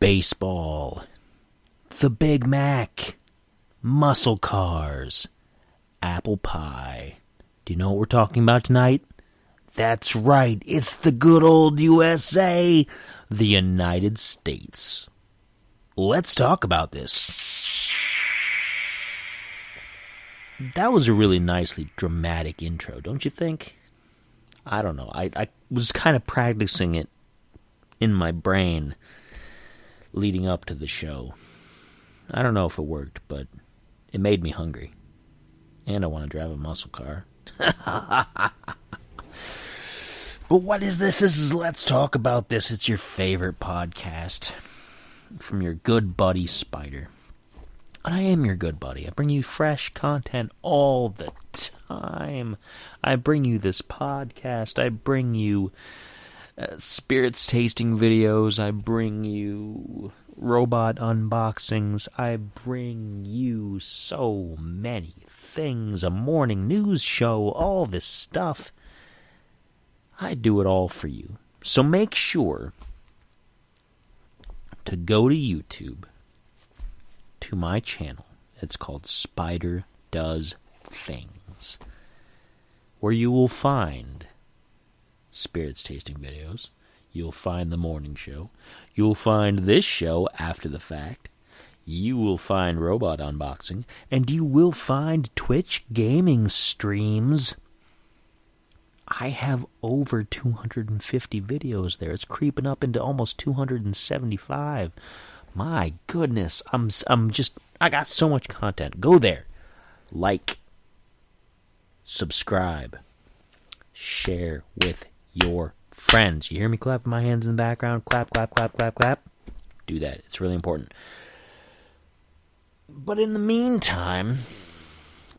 baseball, the Big Mac, muscle cars, apple pie. Do you know what we're talking about tonight? That's right, it's the good old USA, the United States. Let's talk about this. That was a really nicely dramatic intro, don't you think? I don't know. I was kind of practicing it in my brain leading up to the show. I don't know if it worked, but it made me hungry. And I want to drive a muscle car. But what is this? This is Let's Talk About This. It's your favorite podcast from your good buddy Spider. And I am your good buddy. I bring you fresh content all the time. I bring you this podcast. I bring you spirits tasting videos. I bring you robot unboxings. I bring you so many things. A morning news show. All this stuff. I do it all for you. So make sure to go to YouTube, to my channel. It's called Spider Does Things, where you will find spirits tasting videos. You'll find the morning show. You'll find this show after the fact. You will find robot unboxing. And you will find Twitch gaming streams. I have over 250 videos there. It's creeping up into almost 275. My goodness, I got so much content. Go there. Like, subscribe, share with your friends. You hear me clapping my hands in the background? Clap, clap, clap, clap, clap. Do that. It's really important. But in the meantime,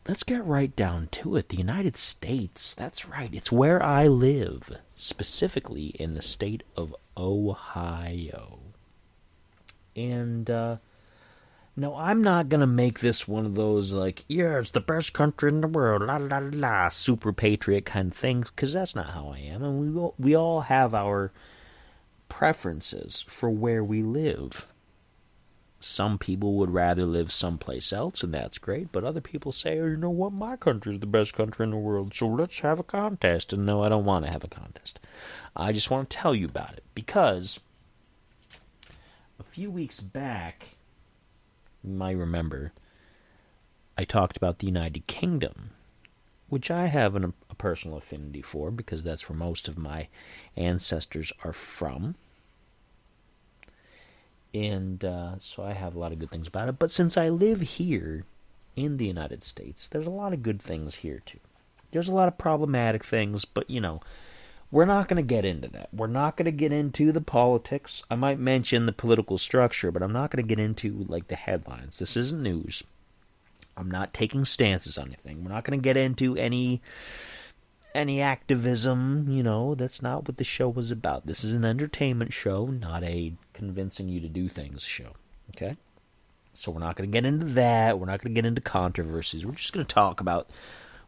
let's get right down to it. The United States, that's right. It's where I live, specifically in the state of Ohio. And, no, I'm not going to make this one of those, like, yeah, it's the best country in the world, la la la la, super patriot kind of things, because that's not how I am. And we all have our preferences for where we live. Some people would rather live someplace else, and that's great, but other people say, oh, you know what, my country is the best country in the world, so let's have a contest. And no, I don't want to have a contest. I just want to tell you about it, because a few weeks back, you might remember, I talked about the United Kingdom, which I have a personal affinity for, because that's where most of my ancestors are from. And so I have a lot of good things about it. But since I live here in the United States, there's a lot of good things here, too. There's a lot of problematic things, but, you know, we're not going to get into that. We're not going to get into the politics. I might mention the political structure, but I'm not going to get into, like, the headlines. This isn't news. I'm not taking stances on anything. We're not going to get into any activism, you know. That's not what the show was about. This is an entertainment show, not a convincing you to do things show. Okay? So we're not going to get into that. We're not going to get into controversies. We're just going to talk about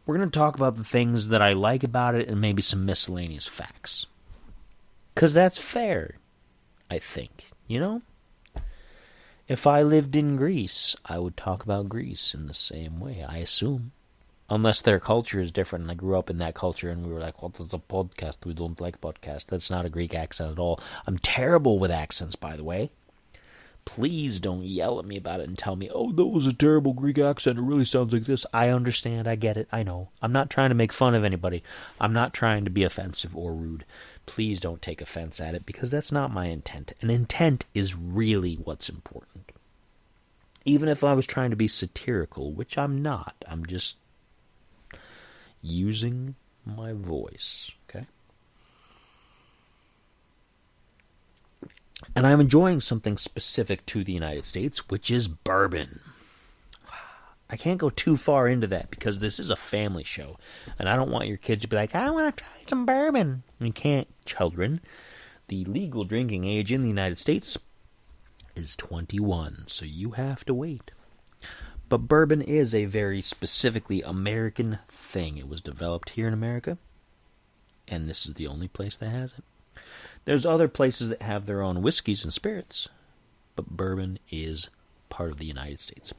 the things that I like about it and maybe some miscellaneous facts. Because that's fair, I think. You know? If I lived in Greece, I would talk about Greece in the same way, I assume. Unless their culture is different, and I grew up in that culture, and we were like, what is a podcast? We don't like podcast. That's not a Greek accent at all. I'm terrible with accents, by the way. Please don't yell at me about it and tell me, oh, that was a terrible Greek accent. It really sounds like this. I understand. I get it. I know. I'm not trying to make fun of anybody. I'm not trying to be offensive or rude. Please don't take offense at it, because that's not my intent. And intent is really what's important. Even if I was trying to be satirical, which I'm not. I'm just using my voice, okay? And I'm enjoying something specific to the United States, which is bourbon. I can't go too far into that because this is a family show, and I don't want your kids to be like, I want to try some bourbon. You can't, children. The legal drinking age in the United States is 21, so you have to wait. But bourbon is a very specifically American thing. It was developed here in America, and this is the only place that has it. There's other places that have their own whiskeys and spirits, but bourbon is part of the United States.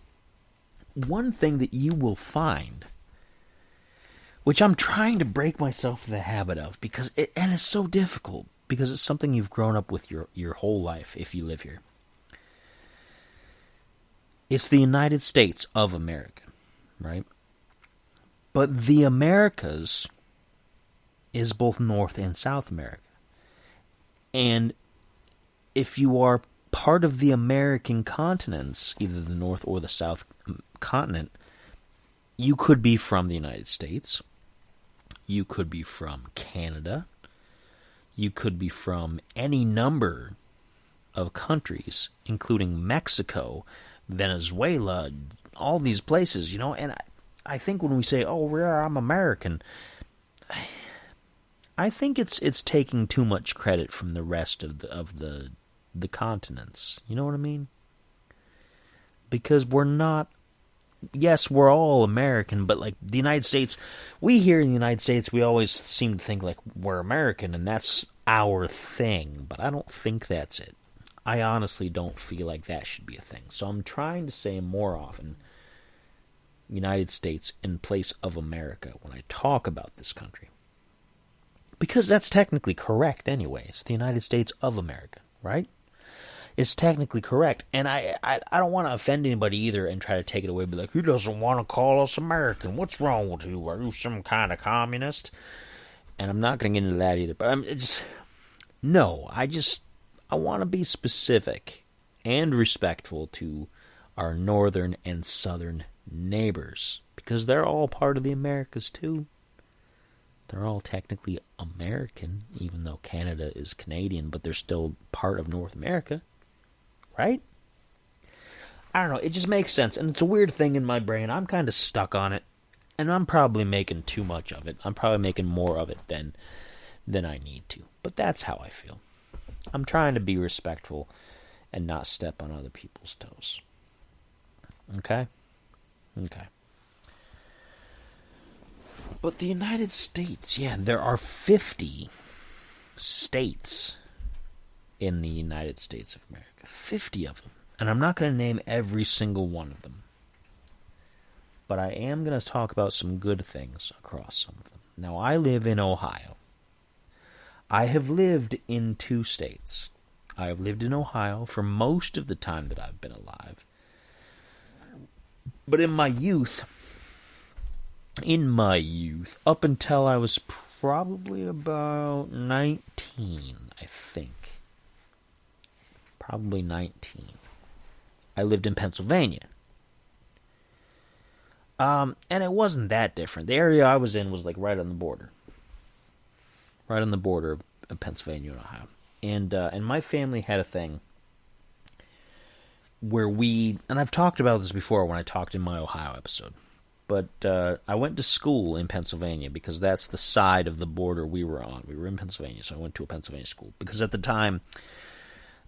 One thing that you will find, which I'm trying to break myself the habit of, and it's so difficult, because it's something you've grown up with your whole life if you live here. It's the United States of America, right? But the Americas is both North and South America. And if you are part of the American continents, either the North or the South continent, you could be from the United States. You could be from Canada. You could be from any number of countries, including Mexico, Venezuela, all these places, you know. And I think when we say, "Oh, I'm American," I think it's taking too much credit from the rest of the continents. You know what I mean? Because we're not. Yes, we're all American, but like the United States, we here in the United States, we always seem to think like we're American and that's our thing, but I don't think that's it. I honestly don't feel like that should be a thing. So I'm trying to say more often United States in place of America when I talk about this country. Because that's technically correct anyway. It's the United States of America, right? It's technically correct, and I don't want to offend anybody either and try to take it away, be like, he doesn't want to call us American. What's wrong with you? Are you some kind of communist? And I'm not going to get into that either, but I want to be specific and respectful to our northern and southern neighbors, because they're all part of the Americas too. They're all technically American, even though Canada is Canadian, but they're still part of North America. Right? I don't know. It just makes sense. And it's a weird thing in my brain. I'm kind of stuck on it. And I'm probably making too much of it. I'm probably making more of it than I need to. But that's how I feel. I'm trying to be respectful and not step on other people's toes. Okay? Okay. But the United States, yeah, there are 50 states in the United States of America. 50 of them. And I'm not going to name every single one of them. But I am going to talk about some good things across some of them. Now, I live in Ohio. I have lived in 2 states. I have lived in Ohio for most of the time that I've been alive. But in my youth, up until I was probably about 19, I think. Probably 19. I lived in Pennsylvania. And it wasn't that different. The area I was in was like right on the border. Right on the border of Pennsylvania and Ohio. And my family had a thing where and I've talked about this before when I talked in my Ohio episode, but I went to school in Pennsylvania because that's the side of the border we were on. We were in Pennsylvania, so I went to a Pennsylvania school. Because at the time,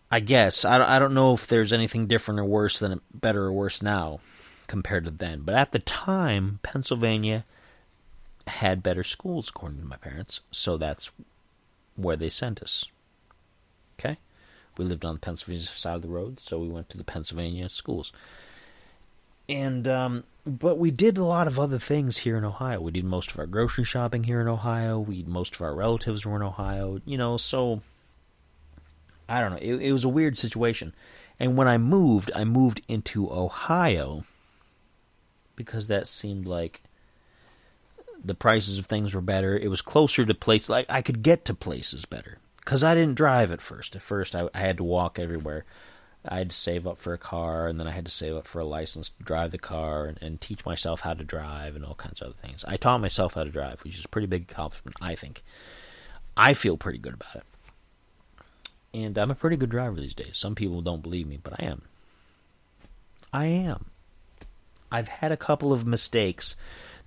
I guess, I don't know if there's anything different or worse than better or worse now compared to then. But at the time, Pennsylvania had better schools, according to my parents. So that's where they sent us. Okay? We lived on the Pennsylvania side of the road, so we went to the Pennsylvania schools. And, but we did a lot of other things here in Ohio. We did most of our grocery shopping here in Ohio. Most of our relatives were in Ohio. You know, so I don't know. It was a weird situation. And when I moved into Ohio because that seemed like the prices of things were better. It was closer to places. Like I could get to places better because I didn't drive at first. At first, I had to walk everywhere. I had to save up for a car, and then I had to save up for a license to drive the car and teach myself how to drive and all kinds of other things. I taught myself how to drive, which is a pretty big accomplishment, I think. I feel pretty good about it. And I'm a pretty good driver these days. Some people don't believe me, but I am. I am. I've had a couple of mistakes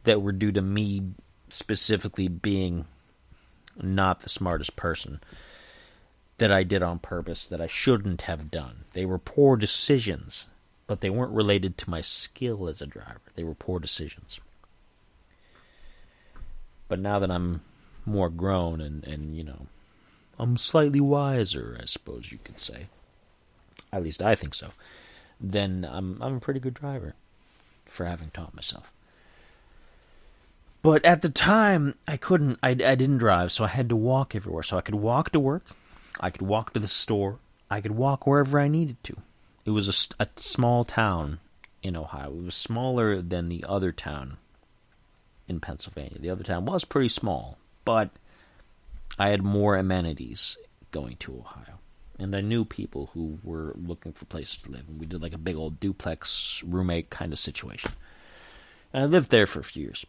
that were due to me specifically being not the smartest person that I did on purpose that I shouldn't have done. They were poor decisions, but they weren't related to my skill as a driver. They were poor decisions. But now that I'm more grown and you know, I'm slightly wiser, I suppose you could say, at least I think so, then I'm a pretty good driver for having taught myself. But at the time, I didn't drive, so I had to walk everywhere. So I could walk to work, I could walk to the store, I could walk wherever I needed to. It was a small town in Ohio. It was smaller than the other town in Pennsylvania. The other town was pretty small, but I had more amenities going to Ohio. And I knew people who were looking for places to live. And we did like a big old duplex roommate kind of situation. And I lived there for a few years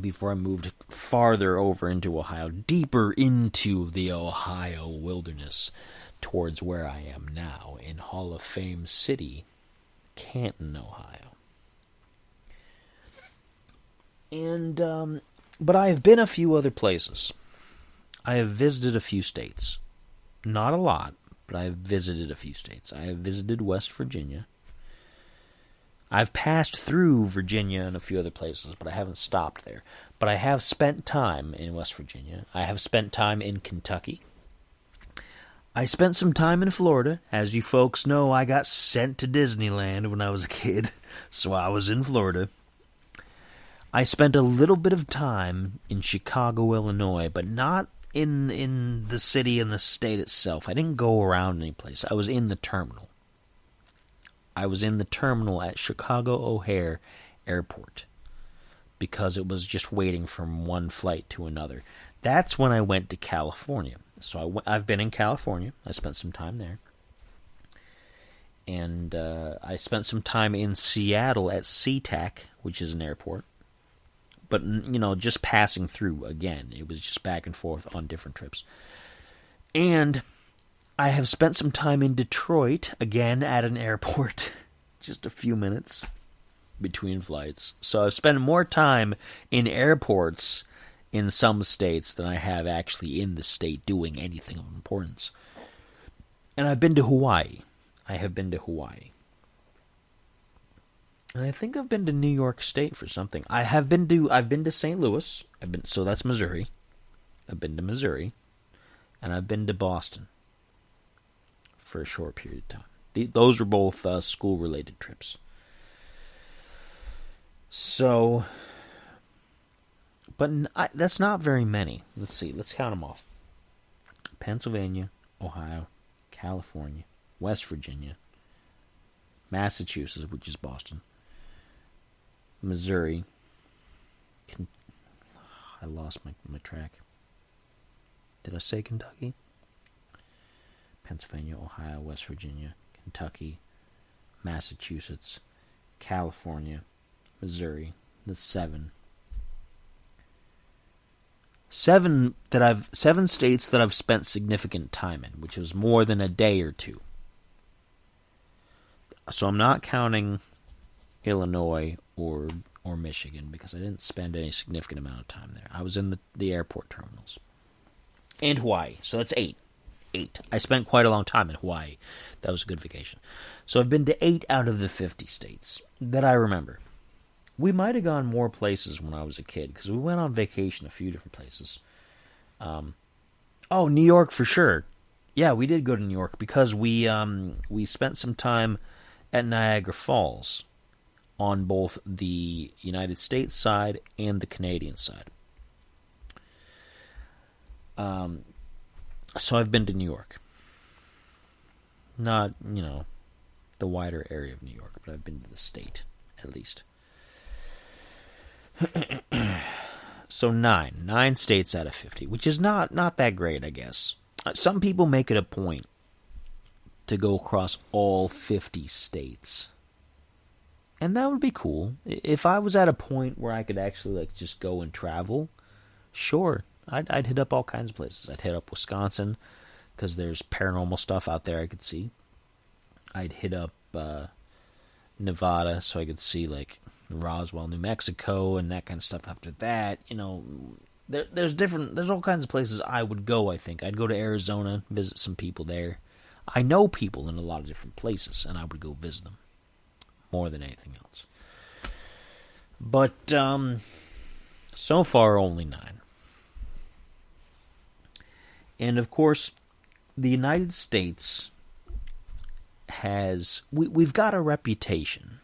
before I moved farther over into Ohio, deeper into the Ohio wilderness, towards where I am now in Hall of Fame City, Canton, Ohio. And, but I have been a few other places. I have visited a few states. Not a lot, but I have visited a few states. I have visited West Virginia. I've passed through Virginia and a few other places, but I haven't stopped there. But I have spent time in West Virginia. I have spent time in Kentucky. I spent some time in Florida. As you folks know, I got sent to Disneyland when I was a kid, so I was in Florida. I spent a little bit of time in Chicago, Illinois, but not in the city and the state itself. I didn't go around any place. I was in the terminal. I was in the terminal at Chicago O'Hare Airport because it was just waiting from one flight to another. That's when I went to California. So I've been in California. I spent some time there. And I spent some time in Seattle at SeaTac, which is an airport. But, you know, just passing through again. It was just back and forth on different trips. And I have spent some time in Detroit, again at an airport. Just a few minutes between flights. So I've spent more time in airports in some states than I have actually in the state doing anything of importance. And I've been to Hawaii. I have been to Hawaii. And I think I've been to New York State for something. I've been to St. Louis. So that's Missouri. I've been to Missouri. And I've been to Boston for a short period of time. Those were both school-related trips. So, but that's not very many. Let's see. Let's count them off. Pennsylvania, Ohio, California, West Virginia, Massachusetts, which is Boston, Missouri. I lost my track. Did I say Kentucky? Pennsylvania, Ohio, West Virginia, Kentucky, Massachusetts, California, Missouri. That's 7. 7 states that I've spent significant time in, which was more than a day or two. So I'm not counting Illinois or Michigan because I didn't spend any significant amount of time there. I was in the airport terminals. And Hawaii. So that's 8. 8. I spent quite a long time in Hawaii. That was a good vacation. So I've been to 8 out of the 50 states that I remember. We might have gone more places when I was a kid because we went on vacation a few different places. New York for sure. Yeah, we did go to New York because we spent some time at Niagara Falls on both the United States side and the Canadian side. So I've been to New York. Not, the wider area of New York, but I've been to the state, at least. So 9. 9 states out of 50, which is not that great, I guess. Some people make it a point to go across all 50 states. And that would be cool. If I was at a point where I could actually just go and travel, sure, I'd hit up all kinds of places. I'd hit up Wisconsin because there's paranormal stuff out there I could see. I'd hit up Nevada so I could see Roswell, New Mexico, and that kind of stuff. After that, there's all kinds of places I would go. I think I'd go to Arizona, visit some people there. I know people in a lot of different places, and I would go visit them more than anything else. But so far, only 9. And of course, the United States we've got a reputation.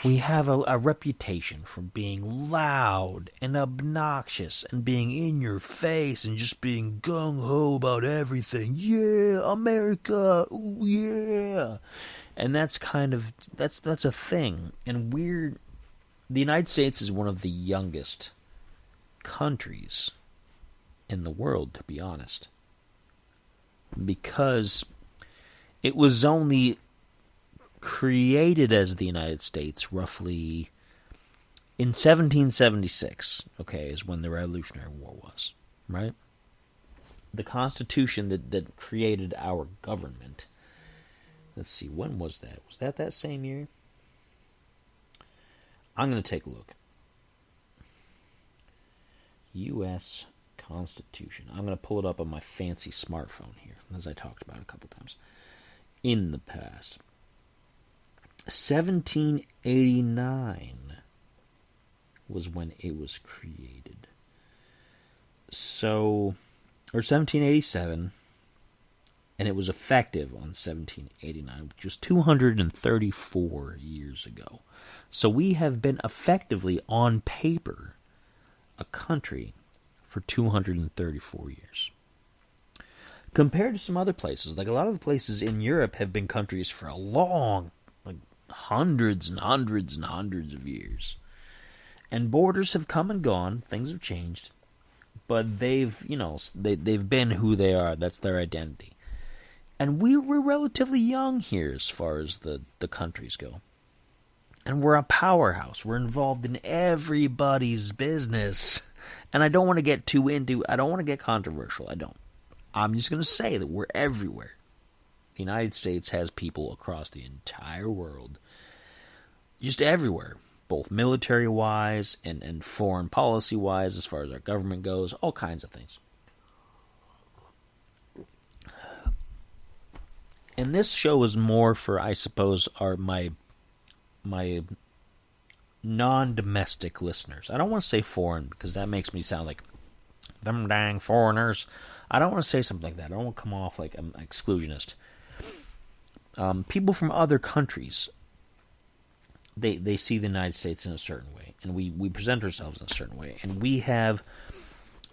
We have a reputation for being loud and obnoxious and being in your face and just being gung-ho about everything. Yeah, America, ooh, yeah. And that's that's a thing. And the United States is one of the youngest countries in the world, to be honest. Because it was only created as the United States roughly in 1776, okay, is when the Revolutionary War was, right? The Constitution that created our government. Let's see, when was that? Was that same year? I'm going to take a look. U.S. Constitution. I'm going to pull it up on my fancy smartphone here, as I talked about a couple times in the past. 1789 was when it was created. So, or 1787, and it was effective on 1789, which was 234 years ago. So we have been effectively, on paper, a country for 234 years. Compared to some other places, like a lot of the places in Europe have been countries for a long, like hundreds and hundreds and hundreds of years. And borders have come and gone, things have changed, but they've been who they are, that's their identity. And we're relatively young here as far as the countries go. And we're a powerhouse. We're involved in everybody's business. And I don't want to get controversial. I'm just going to say that we're everywhere. The United States has people across the entire world. Just everywhere. Both military-wise and foreign policy-wise, as far as our government goes. All kinds of things. And this show is more for, I suppose, my non-domestic listeners. I don't want to say foreign because that makes me sound like them dang foreigners. I don't want to say something like that. I don't want to come off like I'm an exclusionist. People from other countries, they see the United States in a certain way, and we present ourselves in a certain way, and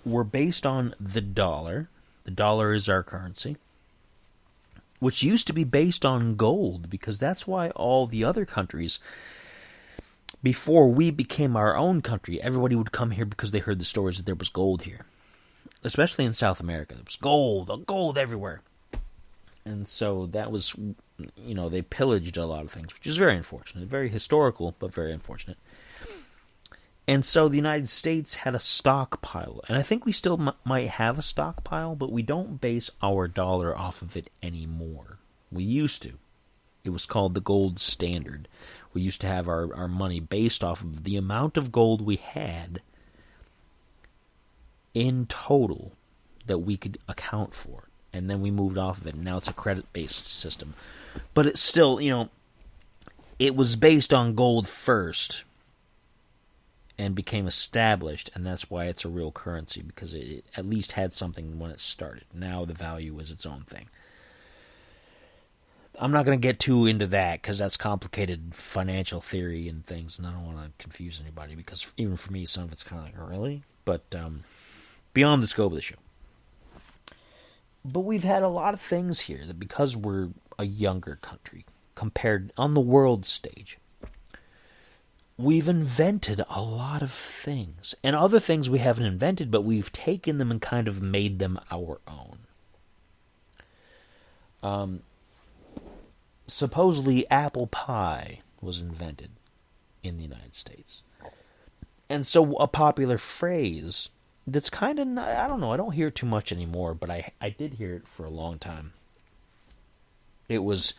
we're based on the dollar. The dollar is our currency, which used to be based on gold, because that's why all the other countries, before we became our own country, everybody would come here because they heard the stories that there was gold here. Especially in South America. There was gold everywhere. And so that was, they pillaged a lot of things, which is very unfortunate. Very historical, but very unfortunate. And so the United States had a stockpile. And I think we still might have a stockpile, but we don't base our dollar off of it anymore. We used to. It was called the gold standard. We used to have our money based off of the amount of gold we had in total that we could account for. And then we moved off of it, and now it's a credit-based system. But it's still, it was based on gold first and became established, and that's why it's a real currency, because it at least had something when it started. Now the value is its own thing. I'm not going to get too into that, because that's complicated financial theory and things, and I don't want to confuse anybody, because even for me, some of it's kind of like, really? But beyond the scope of the show. But we've had a lot of things here that, because we're a younger country compared on the world stage, we've invented a lot of things. And other things we haven't invented, but we've taken them and kind of made them our own. Supposedly apple pie was invented in the United States. And so a popular phrase that's kind of, I don't know, I don't hear it too much anymore, but I did hear it for a long time. It was,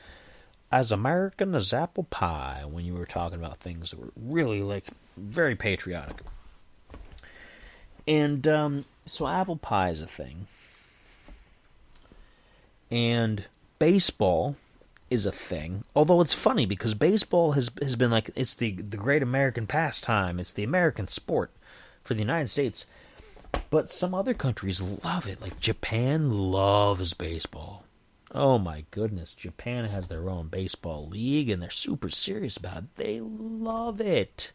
as American as apple pie, when you were talking about things that were really, very patriotic. And so apple pie is a thing. And baseball is a thing. Although it's funny, because baseball has been it's the great American pastime. It's the American sport for the United States. But some other countries love it. Like Japan loves baseball. Oh my goodness, Japan has their own baseball league and they're super serious about it. They love it.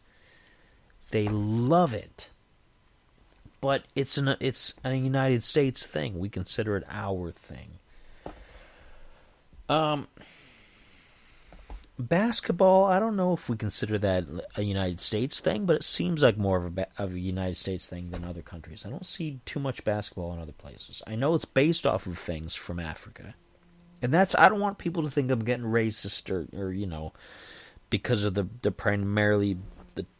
They love it. But it's a United States thing. We consider it our thing. Basketball, I don't know if we consider that a United States thing, but it seems like more of a United States thing than other countries. I don't see too much basketball in other places. I know it's based off of things from Africa. And I don't want people to think I'm getting racist or because of the primarily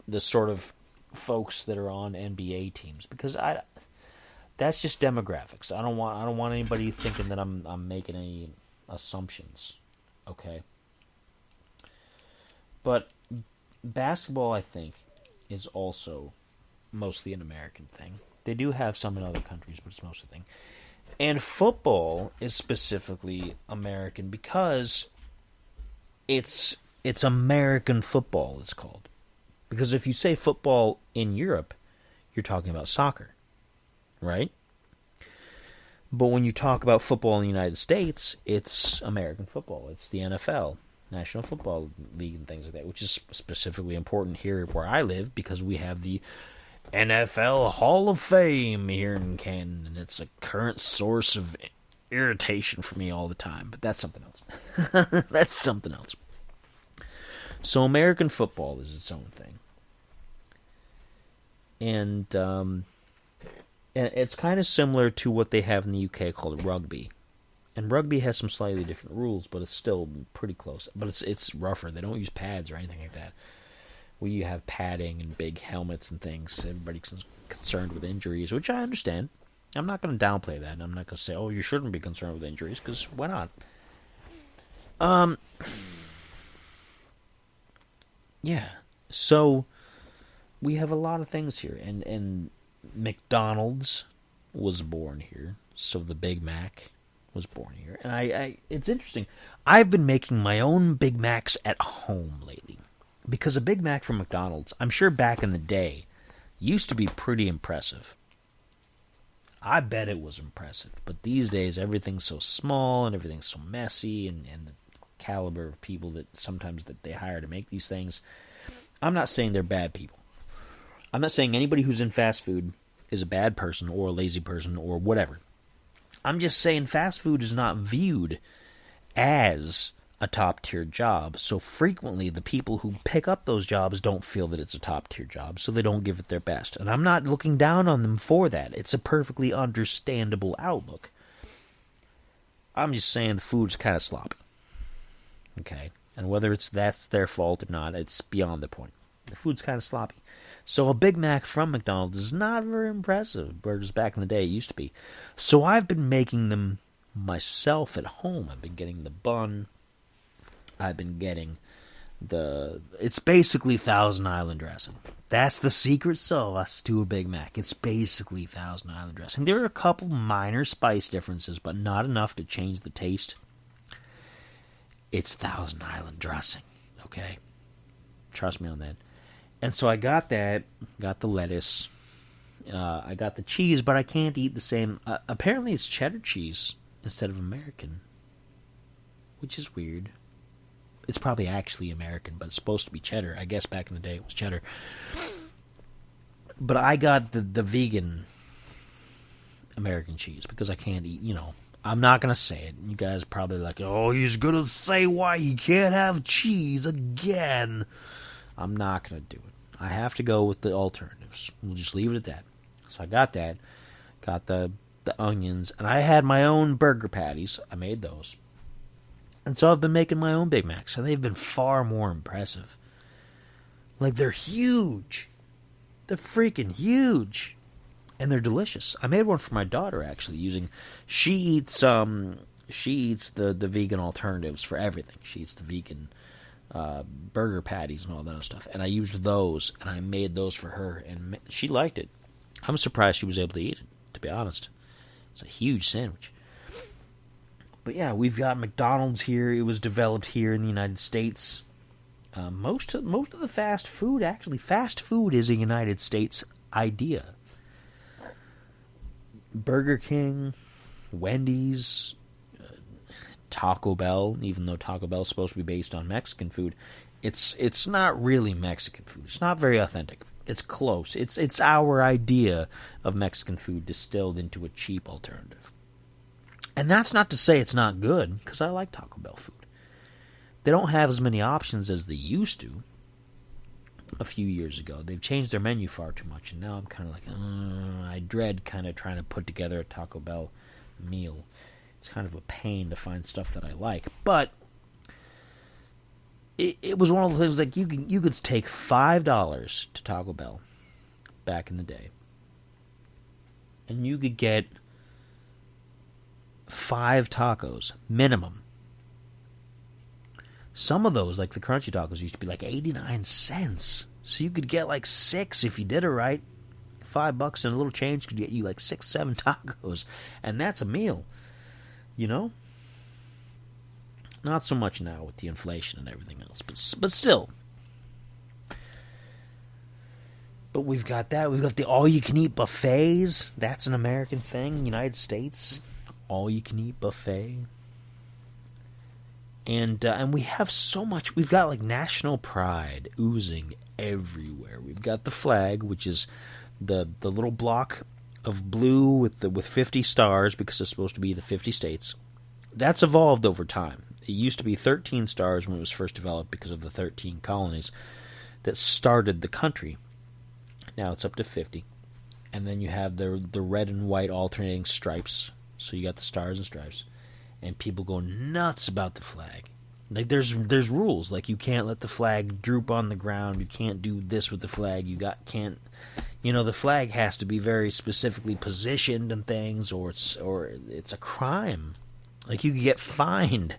the sort of folks that are on NBA teams. Because that's just demographics. I don't want anybody thinking that I'm making any assumptions. Okay. But basketball, I think, is also mostly an American thing. They do have some in other countries, but it's mostly a thing. And football is specifically American because it's American football, it's called. Because if you say football in Europe, you're talking about soccer, right? But when you talk about football in the United States, it's American football. It's the NFL, National Football League, and things like that, which is specifically important here where I live because we have the NFL Hall of Fame here in Canton, and it's a current source of irritation for me all the time, but that's something else. That's something else. So American football is its own thing. And it's kind of similar to what they have in the UK called rugby. And rugby has some slightly different rules, but it's still pretty close. But it's rougher. They don't use pads or anything like that. We have padding and big helmets and things. Everybody's concerned with injuries, which I understand. I'm not going to downplay that. I'm not going to say, oh, you shouldn't be concerned with injuries, because why not? Yeah. So we have a lot of things here. And McDonald's was born here. So the Big Mac was born here. And I it's interesting. I've been making my own Big Macs at home lately. Because a Big Mac from McDonald's, I'm sure back in the day, used to be pretty impressive. I bet it was impressive. But these days, everything's so small and everything's so messy, and the caliber of people that sometimes that they hire to make these things. I'm not saying they're bad people. I'm not saying anybody who's in fast food is a bad person or a lazy person or whatever. I'm just saying fast food is not viewed as a top-tier job, so frequently the people who pick up those jobs don't feel that it's a top-tier job, so they don't give it their best. And I'm not looking down on them for that. It's a perfectly understandable outlook. I'm just saying the food's kind of sloppy. Okay? And whether that's their fault or not, it's beyond the point. The food's kind of sloppy. So a Big Mac from McDonald's is not very impressive, whereas back in the day it used to be. So I've been making them myself at home. I've been getting the bun. I've been getting it's basically Thousand Island dressing. That's the secret sauce to a Big Mac. It's basically Thousand Island dressing. There are a couple minor spice differences, but not enough to change the taste. It's Thousand Island dressing, okay? Trust me on that. And so I got that, got the lettuce, I got the cheese, but I can't eat the same. Apparently it's cheddar cheese instead of American, which is weird. It's probably actually American, but it's supposed to be cheddar. I guess back in the day it was cheddar. But I got the vegan American cheese because I can't eat, I'm not going to say it. You guys are probably like, oh, he's going to say why he can't have cheese again. I'm not going to do it. I have to go with the alternatives. We'll just leave it at that. So I got that. Got the onions. And I had my own burger patties. I made those. And so I've been making my own Big Macs, and they've been far more impressive. Like, they're huge. They're freaking huge. And they're delicious. I made one for my daughter, actually, she eats the vegan alternatives for everything. She eats the vegan burger patties and all that other stuff. And I used those, and I made those for her, and she liked it. I'm surprised she was able to eat it, to be honest. It's a huge sandwich. But yeah, we've got McDonald's here. It was developed here in the United States. Most of the fast food is a United States idea. Burger King, Wendy's, Taco Bell, even though Taco Bell is supposed to be based on Mexican food, it's not really Mexican food. It's not very authentic. It's close. It's our idea of Mexican food distilled into a cheap alternative. And that's not to say it's not good, because I like Taco Bell food. They don't have as many options as they used to a few years ago. They've changed their menu far too much, and now I'm kind of like, I dread kind of trying to put together a Taco Bell meal. It's kind of a pain to find stuff that I like, but it was one of the things like you could take $5 to Taco Bell back in the day, and you could get 5 tacos minimum. Some of those, like the crunchy tacos, used to be like 89 cents. So you could get like 6 if you did it right. $5 and a little change could get you like 6, 7 tacos. And that's a meal. You know? Not so much now with the inflation and everything else. But still. But we've got that. We've got the all-you-can-eat buffets. That's an American thing. United States. All-you-can-eat buffet. And we have so much. We've got like national pride oozing everywhere. We've got the flag, which is the little block of blue with 50 stars because it's supposed to be the 50 states. That's evolved over time. It used to be 13 stars when it was first developed because of the 13 colonies that started the country. Now it's up to 50. And then you have the red and white alternating stripes. So you got the stars and stripes. And people go nuts about the flag. Like there's rules. Like you can't let the flag droop on the ground. You can't do this with the flag. The flag has to be very specifically positioned and things, or it's a crime. Like you could get fined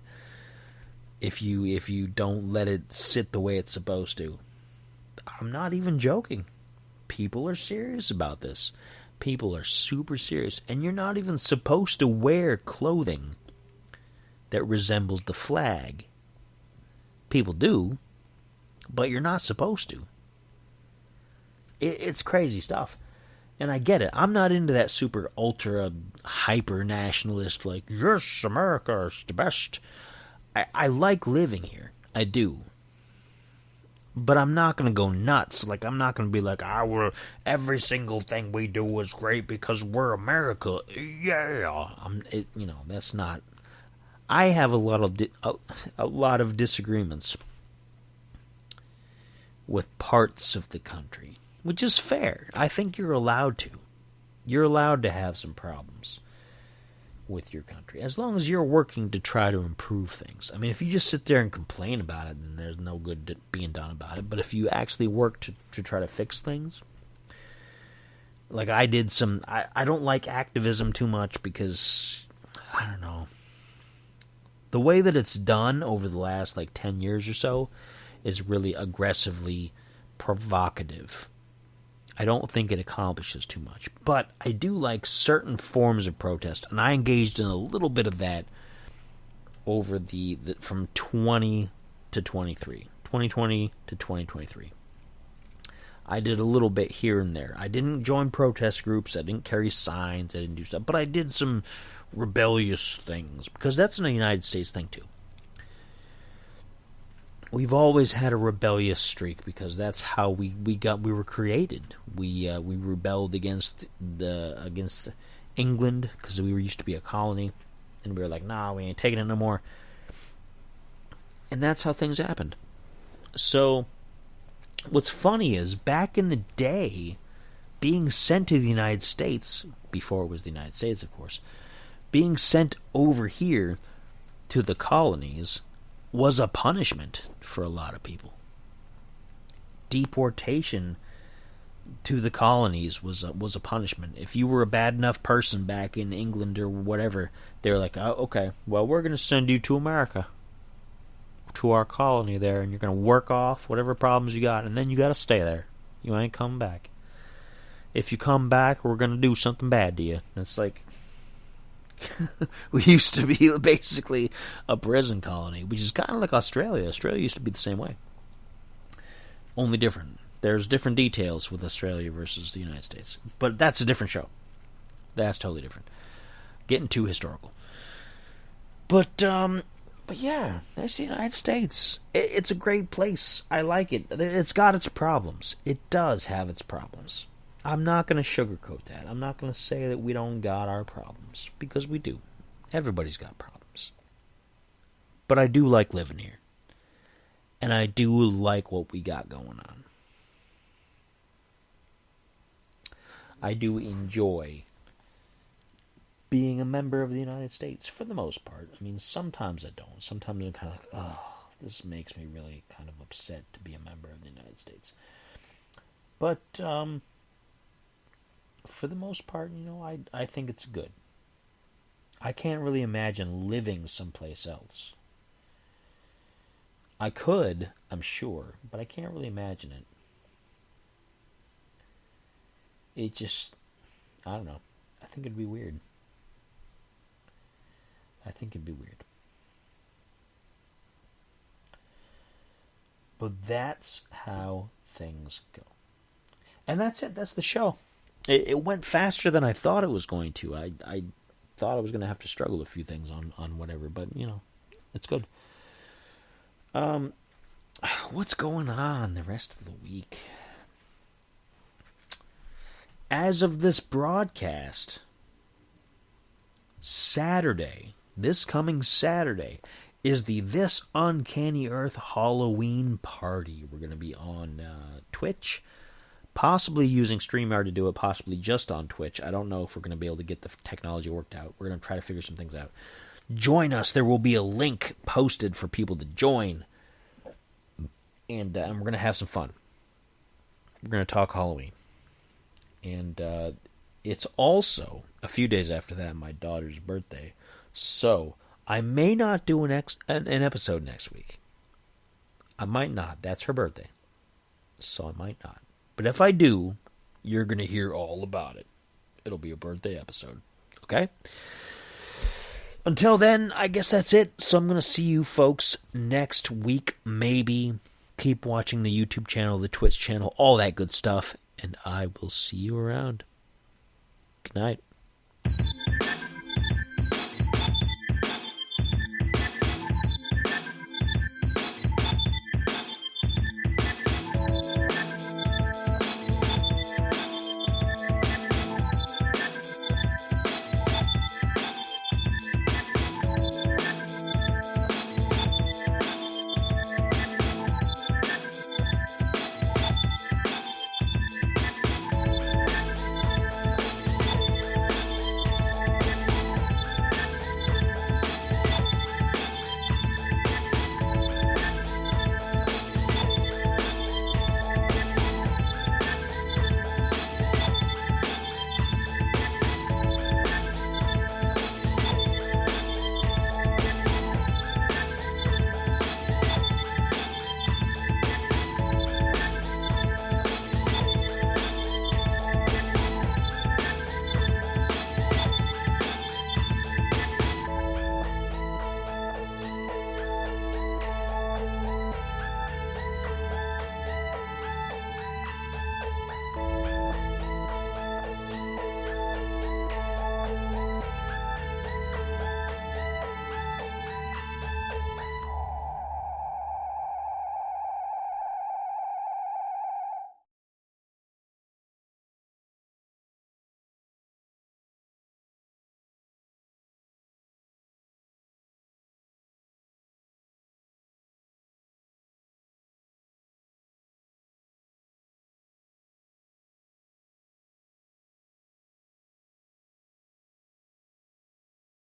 if you don't let it sit the way it's supposed to. I'm not even joking. People are serious about this. People are super serious, and you're not even supposed to wear clothing that resembles the flag. People do, but you're not supposed to. It's crazy stuff. And I get it. I'm not into that super ultra hyper nationalist like, yes, America is the best. I like living here. I do. But I'm not going to go nuts. Like, I'm not going to be like, every single thing we do is great because we're America. Yeah. That's not. I have a lot of disagreements with parts of the country, which is fair. I think you're allowed to. You're allowed to have some problems with your country, as long as you're working to try to improve things. I mean, if you just sit there and complain about it, then there's no good being done about it. But if you actually work to try to fix things, like I did I don't like activism too much because, I don't know, the way that it's done over the last 10 years or so is really aggressively provocative. I don't think it accomplishes too much. But I do like certain forms of protest, and I engaged in a little bit of that over the from 20 to 23. 2020 to 2023. I did a little bit here and there. I didn't join protest groups. I didn't carry signs. I didn't do stuff. But I did some rebellious things, because that's a United States thing too. We've always had a rebellious streak because that's how we were created. We rebelled against England because we were used to be a colony, and we were like, nah, we ain't taking it no more. And that's how things happened. So what's funny is, back in the day, being sent to the United States, before it was the United States, of course, being sent over here to the colonies was a punishment for a lot of people. Deportation to the colonies was a punishment. If you were a bad enough person back in England or whatever, they were like, oh, okay, well, we're going to send you to America, to our colony there, and you're going to work off whatever problems you got, and then you got to stay there. You ain't coming back. If you come back, we're going to do something bad to you. And it's like, we used to be basically a prison colony, which is kind of like Australia. Australia used to be the same way. Only different. There's different details with Australia versus the United States. But that's a different show. That's totally different. Getting too historical. But yeah, that's the United States. It's a great place. I like it. It's got its problems. It does have its problems. I'm not going to sugarcoat that. I'm not going to say that we don't got our problems, because we do. Everybody's got problems. But I do like living here. And I do like what we got going on. I do enjoy being a member of the United States, for the most part. I mean, sometimes I don't. Sometimes I'm kind of like, oh, this makes me really kind of upset to be a member of the United States. But, for the most part, I think it's good. I can't really imagine living someplace else. I could, I'm sure, but I can't really imagine it. It just, I don't know. I think it'd be weird. But that's how things go. And that's it. That's the show. It went faster than I thought it was going to. I thought I was going to have to struggle a few things on whatever, but, it's good. What's going on the rest of the week? As of this broadcast, this coming Saturday, is the This Uncanny Earth Halloween party. We're going to be on Twitch, possibly using StreamYard to do it, possibly just on Twitch. I don't know if we're going to be able to get the technology worked out. We're going to try to figure some things out. Join us. There will be a link posted for people to join. And we're going to have some fun. We're going to talk Halloween. And it's also a few days after that, my daughter's birthday. So I may not do an episode next week. I might not. That's her birthday. So I might not. But if I do, you're going to hear all about it. It'll be a birthday episode. Okay? Until then, I guess that's it. So I'm going to see you folks next week, maybe. Keep watching the YouTube channel, the Twitch channel, all that good stuff. And I will see you around. Good night.